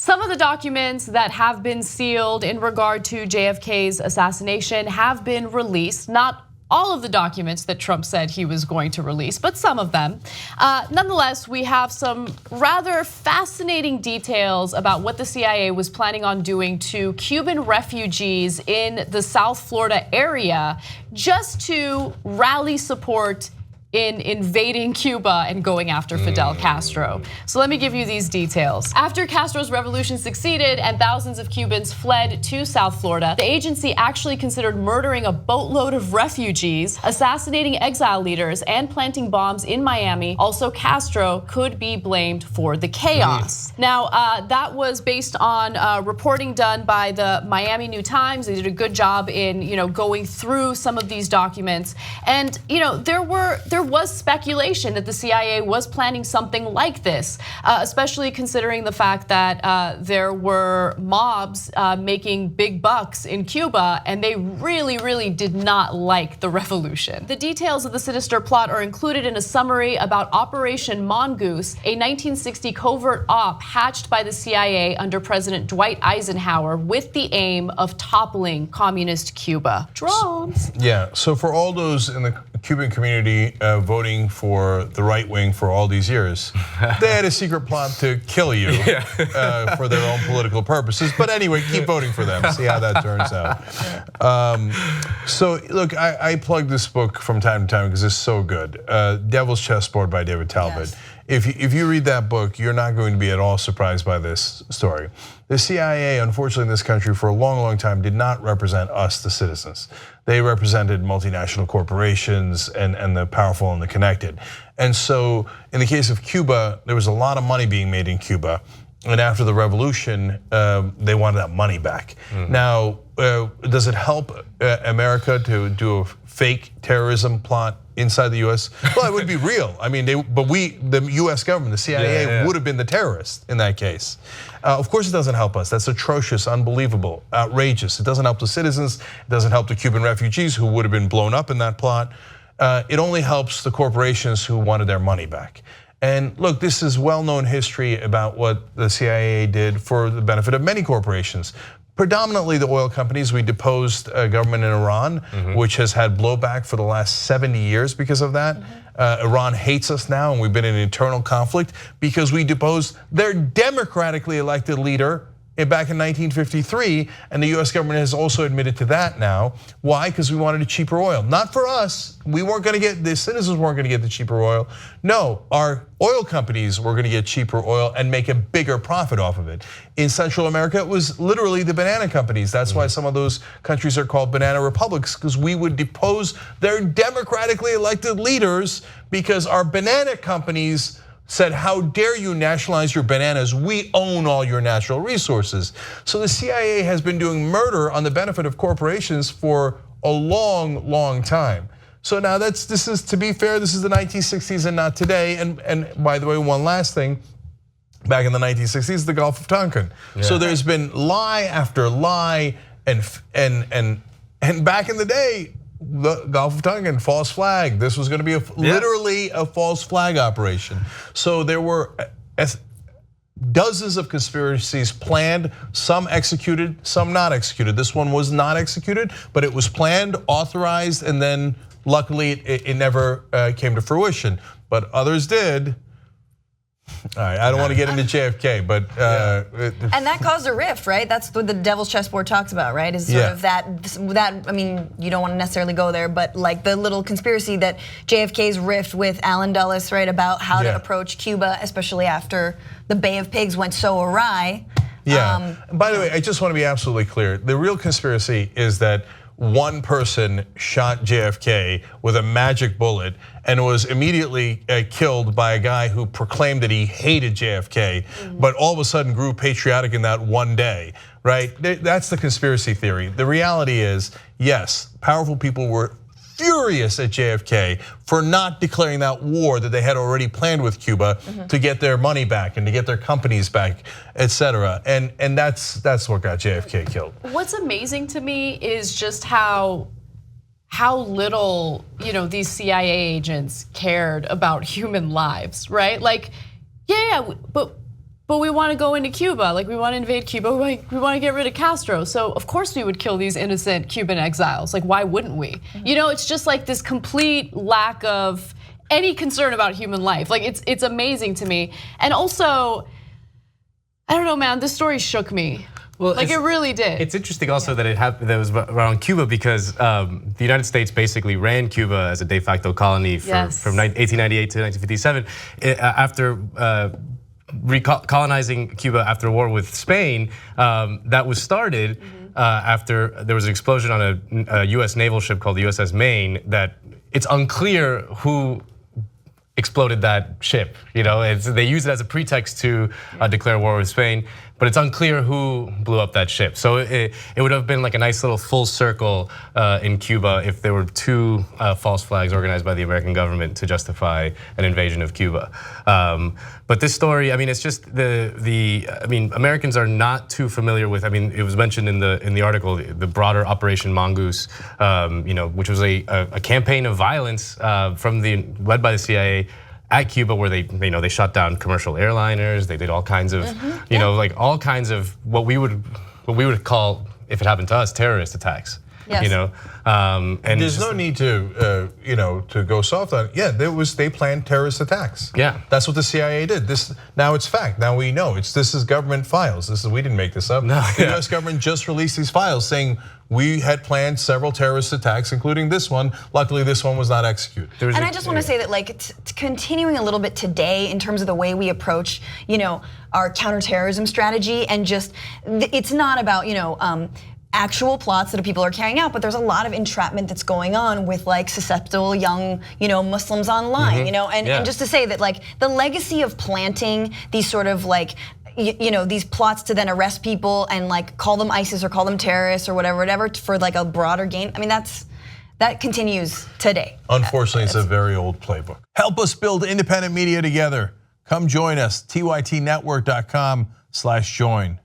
Some of the documents that have been sealed in regard to JFK's assassination have been released. Not all of the documents that Trump said he was going to release, but some of them. Nonetheless, we have some rather fascinating details about what the CIA was planning on doing to Cuban refugees in the South Florida area just to rally support in invading Cuba and going after Fidel Castro. So let me give you these details. After Castro's revolution succeeded and thousands of Cubans fled to South Florida, the agency actually considered murdering a boatload of refugees, assassinating exile leaders, and planting bombs in Miami. Also, Castro could be blamed for the chaos. Now, that was based on reporting done by the Miami New Times. They did a good job in going through some of these documents. And there was speculation that the CIA was planning something like this, especially considering the fact that there were mobs making big bucks in Cuba, and they really did not like the revolution. The details of the sinister plot are included in a summary about Operation Mongoose, a 1960 covert op hatched by the CIA under President Dwight Eisenhower with the aim of toppling Communist Cuba. Drums. Yeah, so for all those in the Cuban community voting for the right wing for all these years, they had a secret plot to kill you for their own political purposes. But anyway, keep voting for them. See how that turns out. So look, I plug this book from time to time because it's so good. Devil's Chessboard by David Talbot. Yes. If you read that book, you're not going to be at all surprised by this story. The CIA, unfortunately in this country for a long time, did not represent us, the citizens. They represented multinational corporations and the powerful and the connected. And so in the case of Cuba, there was a lot of money being made in Cuba. And after the revolution, they wanted that money back. Now, does it help America to do a fake terrorism plot inside the US? Well, it would be real. I mean, the US government, the CIA would have been the terrorist in that case. Of course it doesn't help us. That's atrocious, unbelievable, outrageous. It doesn't help the citizens. It doesn't help the Cuban refugees who would have been blown up in that plot. It only helps the corporations who wanted their money back. And look, this is well-known history about what the CIA did for the benefit of many corporations. Predominantly the oil companies. We deposed a government in Iran, which has had blowback for the last 70 years because of that. Iran hates us now, and we've been in internal conflict because we deposed their democratically elected leader back in 1953, and the US government has also admitted to that now. Why? Because we wanted a cheaper oil. Not for us. We weren't going to get, the citizens weren't going to get the cheaper oil. No, our oil companies were going to get cheaper oil and make a bigger profit off of it. In Central America, it was literally the banana companies. That's why some of those countries are called banana republics, because we would depose their democratically elected leaders because our banana companies said, how dare you nationalize your bananas? We own all your natural resources. So the CIA has been doing murder on the benefit of corporations for a long time. So now this is, to be fair, this is the 1960s and not today. And by the way, one last thing, back in the 1960s, the Gulf of Tonkin. So there's been lie after lie, and back in the day, the Gulf of Tonkin, false flag. This was going to be literally a false flag operation. So there were dozens of conspiracies planned, some executed, some not executed. This one was not executed, but it was planned, authorized, and then luckily it never came to fruition. But others did. All right, I don't want to get into JFK, but and that caused a rift, right? That's what the Devil's Chessboard talks about, right? Is sort of that. I mean, you don't want to necessarily go there, but like the little conspiracy that JFK's rift with Allen Dulles, right, about how to approach Cuba, especially after the Bay of Pigs went so awry. By the way, I just want to be absolutely clear. The real conspiracy is that one person shot JFK with a magic bullet and was immediately killed by a guy who proclaimed that he hated JFK, but all of a sudden grew patriotic in that one day, right? That's the conspiracy theory. The reality is, yes, powerful people were furious at JFK for not declaring that war that they had already planned with Cuba to get their money back and to get their companies back, etc. And that's what got JFK killed. What's amazing to me is just how little these CIA agents cared about human lives, right? Like, but but we want to go into Cuba, like we want to invade Cuba, we want to get rid of Castro. So of course we would kill these innocent Cuban exiles. Like why wouldn't we? You know, it's just like this complete lack of any concern about human life. Like it's amazing to me. And also, I don't know, man, this story shook me. Well, like it really did. It's interesting also that it happened, that it was around Cuba because the United States basically ran Cuba as a de facto colony from 1898 to 1957. After recolonizing Cuba after a war with Spain, that was started after there was an explosion on a US naval ship called the USS Maine that it's unclear who exploded that ship. You know, they use it as a pretext to declare war with Spain, but it's unclear who blew up that ship. So it would have been like a nice little full circle in Cuba if there were two false flags organized by the American government to justify an invasion of Cuba. But this story, I mean, it's just I mean, Americans are not too familiar with. I mean, it was mentioned in the article, the broader Operation Mongoose, you know, which was a campaign of violence led by the CIA at Cuba, where they shot down commercial airliners. They did all kinds of, you know, like all kinds of what we would call, if it happened to us, terrorist attacks. Yes. You know, and there's no need to you know, to go soft on it. Yeah, they planned terrorist attacks. Yeah, that's what the CIA did. Now it's fact. Now we know this is government files. We didn't make this up. No, the US government just released these files saying we had planned several terrorist attacks, including this one. Luckily, this one was not executed. And I just want to say that, like, continuing a little bit today in terms of the way we approach, you know, our counterterrorism strategy, and just it's not about, you know, actual plots that people are carrying out, but there's a lot of entrapment that's going on with like susceptible young, you know, Muslims online, you know, and just to say that like the legacy of planting these sort of like, you know, these plots to then arrest people and like call them ISIS or call them terrorists or whatever for like a broader gain. I mean, that continues today. Unfortunately, it's a very old playbook. Help us build independent media together. Come join us, tytnetwork.com/join.